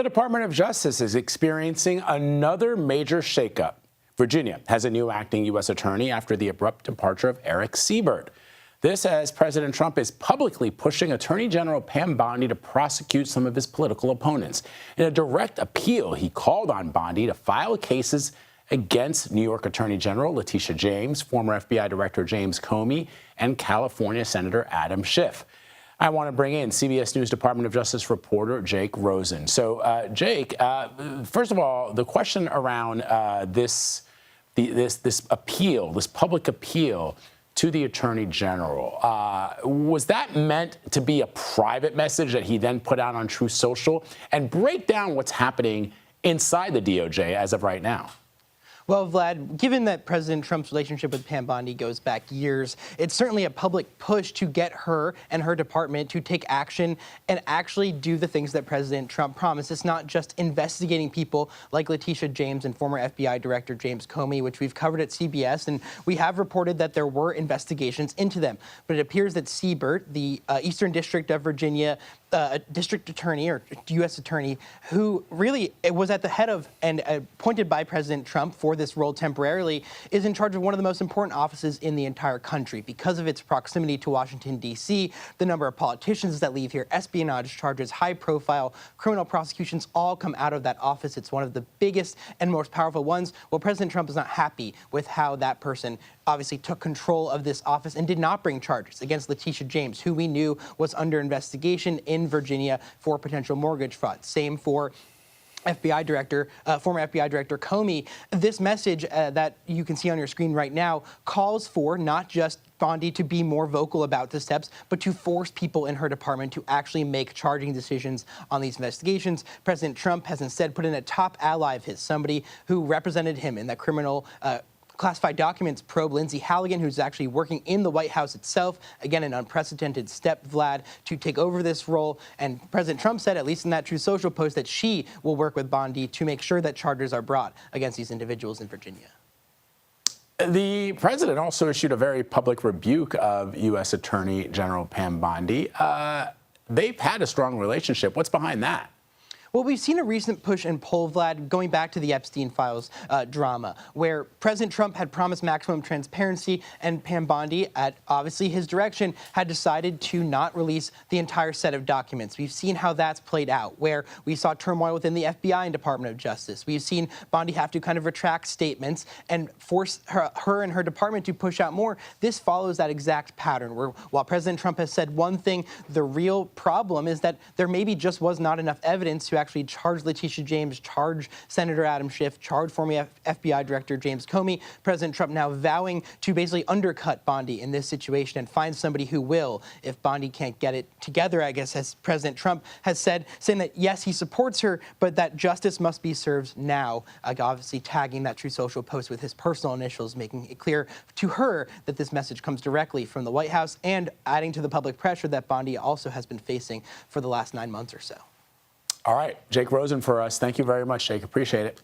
Department of Justice is experiencing another major shakeup. Virginia has a new acting U.S. attorney after the abrupt departure of Erik Siebert. This as President Trump is publicly pushing Attorney General Pam Bondi to prosecute some of his political opponents. In a direct appeal, he called on Bondi to file cases against New York Attorney General Letitia James, former FBI Director James Comey, and California Senator Adam Schiff. I want to bring in CBS News Department of Justice reporter Jake Rosen. So, Jake, first of all, the question around this appeal, this public appeal to the Attorney General, was that meant to be a private message that he then put out on Truth Social? And break down what's happening inside the DOJ as of right now. Well, Vlad, given that President Trump's relationship with Pam Bondi goes back years, it's certainly a public push to get her and her department to take action and actually do the things that President Trump promised. It's not just investigating people like Letitia James and former FBI Director James Comey, which we've covered at CBS, and we have reported that there were investigations into them. But it appears that Siebert, the Eastern District of Virginia district attorney or U.S. attorney, who really was at the head of and appointed by President Trump for this role temporarily, is in charge of one of the most important offices in the entire country. Because of its proximity to Washington, D.C., the number of politicians that leave here, espionage charges, high-profile criminal prosecutions all come out of that office. It's one of the biggest and most powerful ones. Well, President Trump is not happy with how that person obviously took control of this office and did not bring charges against Letitia James, who we knew was under investigation in Virginia for potential mortgage fraud. Same for FBI Director, former FBI Director Comey. This message that you can see on your screen right now calls for not just Bondi to be more vocal about the steps, but to force people in her department to actually make charging decisions on these investigations. President Trump has instead put in a top ally of his, somebody who represented him in that criminal classified documents probe, Lindsay Halligan, who's actually working in the White House itself. Again, an unprecedented step, Vlad, to take over this role. And President Trump said, at least in that Truth Social post, that she will work with Bondi to make sure that charges are brought against these individuals in Virginia. The president also issued a very public rebuke of U.S. Attorney General Pam Bondi. They've had a strong relationship. What's behind that? Well, we've seen a recent push and pull, Vlad, going back to the Epstein files drama, where President Trump had promised maximum transparency, and Pam Bondi, at obviously his direction, had decided to not release the entire set of documents. We've seen how that's played out, where we saw turmoil within the FBI and Department of Justice. We've seen Bondi have to kind of retract statements and force her and her department to push out more. This follows that exact pattern, where while President Trump has said one thing, the real problem is that there maybe just was not enough evidence to actually charge Letitia James, charge Senator Adam Schiff, charge former FBI Director James Comey. President Trump now vowing to basically undercut Bondi in this situation and find somebody who will, if Bondi can't get it together, I guess, as President Trump has said, saying that, yes, he supports her, but that justice must be served now, obviously tagging that Truth Social post with his personal initials, making it clear to her that this message comes directly from the White House and adding to the public pressure that Bondi also has been facing for the last 9 months or so. All right, Jake Rosen for us. Thank you very much, Jake. Appreciate it.